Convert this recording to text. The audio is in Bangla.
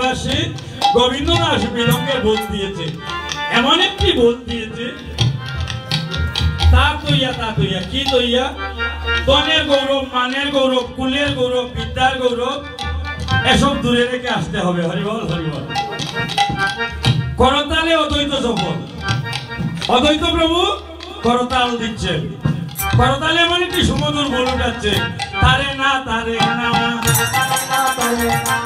ভালোবাসে গোবিন্দদাস বিলঙ্গে বোধ দিয়েছে, এমন একটি বোধ দিয়েছে তা তৈয়া কি তৈয়া তনের গৌরব, মানের গৌরব, কুলের গৌরব, বিদ্যার গৌরব এসব দূরে রেখে আসতে হবে। হরিবল হরিবল। করতালে অদ্বৈত জগৎ, অদ্বৈত প্রভু করতাল দিচ্ছেন, করতালে মানে কি সুমধুর বলে যাচ্ছে, তারে না তারে না তারে না তারে না